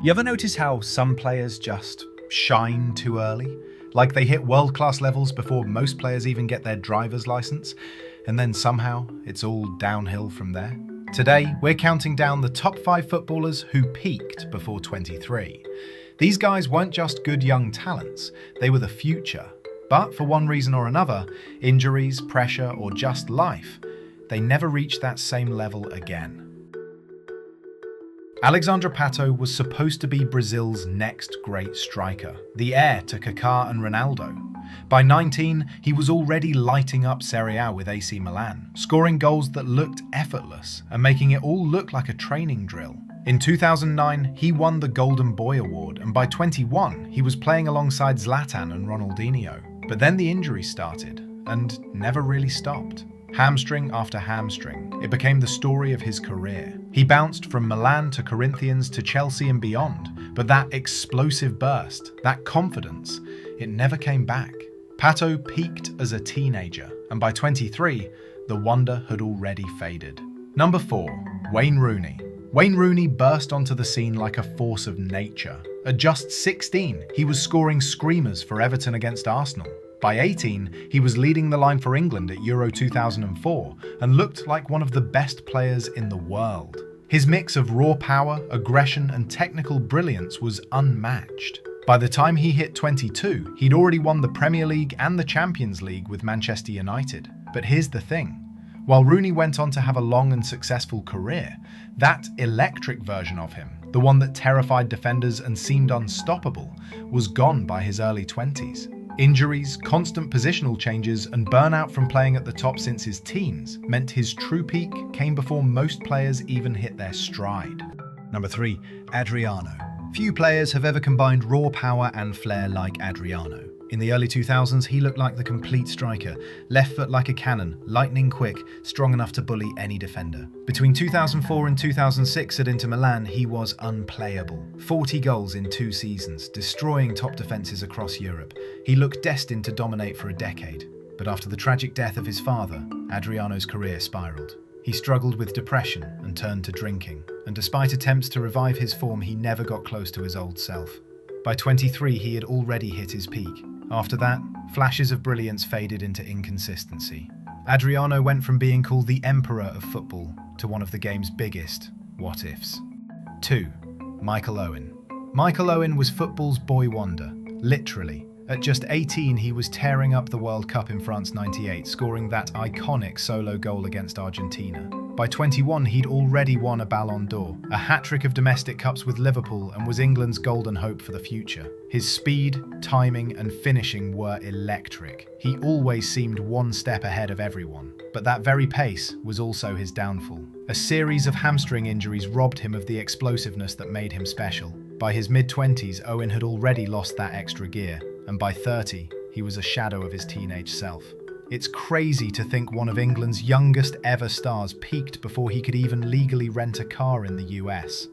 You ever notice how some players just shine too early? Like they hit world-class levels before most players even get their driver's license, and then somehow it's all downhill from there? Today, we're counting down the top 5 footballers who peaked before 23. These guys weren't just good young talents, they were the future. But for one reason or another, injuries, pressure, or just life, they never reached that same level again. Alexandre Pato was supposed to be Brazil's next great striker, the heir to Kaká and Ronaldo. By 19, he was already lighting up Serie A with AC Milan, scoring goals that looked effortless and making it all look like a training drill. In 2009, he won the Golden Boy Award, and by 21, he was playing alongside Zlatan and Ronaldinho. But then the injuries started, and never really stopped. Hamstring after hamstring, it became the story of his career. He bounced from Milan to Corinthians to Chelsea and beyond, but that explosive burst, that confidence, it never came back. Pato peaked as a teenager, and by 23, the wonder had already faded. Number 4, Wayne Rooney. Wayne Rooney burst onto the scene like a force of nature. At just 16, he was scoring screamers for Everton against Arsenal. By 18, he was leading the line for England at Euro 2004 and looked like one of the best players in the world. His mix of raw power, aggression, and technical brilliance was unmatched. By the time he hit 22, he'd already won the Premier League and the Champions League with Manchester United. But here's the thing. While Rooney went on to have a long and successful career, that electric version of him, the one that terrified defenders and seemed unstoppable, was gone by his early 20s. Injuries, constant positional changes, and burnout from playing at the top since his teens meant his true peak came before most players even hit their stride. Number 3, Adriano. Few players have ever combined raw power and flair like Adriano. In the early 2000s, he looked like the complete striker, left foot like a cannon, lightning quick, strong enough to bully any defender. Between 2004 and 2006 at Inter Milan, he was unplayable. 40 goals in 2 seasons, destroying top defences across Europe. He looked destined to dominate for a decade. But after the tragic death of his father, Adriano's career spiralled. He struggled with depression and turned to drinking. And despite attempts to revive his form, he never got close to his old self. By 23, he had already hit his peak. After that, flashes of brilliance faded into inconsistency. Adriano went from being called the emperor of football to one of the game's biggest what-ifs. 2. Michael Owen. Michael Owen was football's boy wonder, literally. At just 18, he was tearing up the World Cup in France '98, scoring that iconic solo goal against Argentina. By 21, he'd already won a Ballon d'Or, a hat-trick of domestic cups with Liverpool, and was England's golden hope for the future. His speed, timing, and finishing were electric. He always seemed one step ahead of everyone. But that very pace was also his downfall. A series of hamstring injuries robbed him of the explosiveness that made him special. By his mid-20s, Owen had already lost that extra gear, and by 30, he was a shadow of his teenage self. It's crazy to think one of England's youngest ever stars peaked before he could even legally rent a car in the US.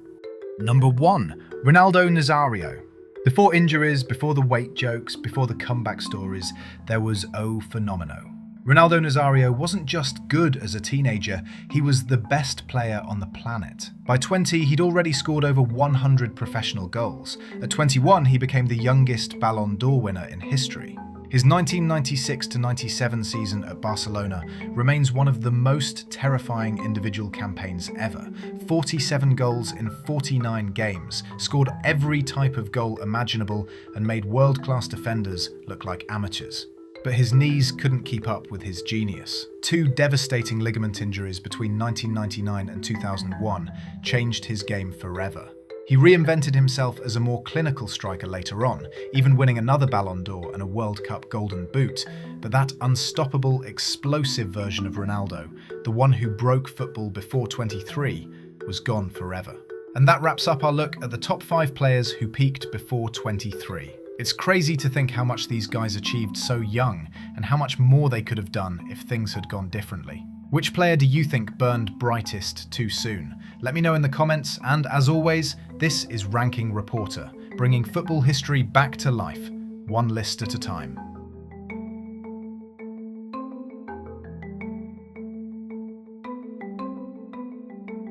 Number 1, Ronaldo Nazário. Before injuries, before the weight jokes, before the comeback stories, there was O Fenomeno. Ronaldo Nazário wasn't just good as a teenager, he was the best player on the planet. By 20, he'd already scored over 100 professional goals. At 21, he became the youngest Ballon d'Or winner in history. His 1996-97 season at Barcelona remains one of the most terrifying individual campaigns ever. 47 goals in 49 games, scored every type of goal imaginable, and made world-class defenders look like amateurs. But his knees couldn't keep up with his genius. 2 devastating ligament injuries between 1999 and 2001 changed his game forever. He reinvented himself as a more clinical striker later on, even winning another Ballon d'Or and a World Cup Golden Boot. But that unstoppable, explosive version of Ronaldo, the one who broke football before 23, was gone forever. And that wraps up our look at the top 5 players who peaked before 23. It's crazy to think how much these guys achieved so young and how much more they could have done if things had gone differently. Which player do you think burned brightest too soon? Let me know in the comments, and as always, this is Ranking Reporter, bringing football history back to life, one list at a time.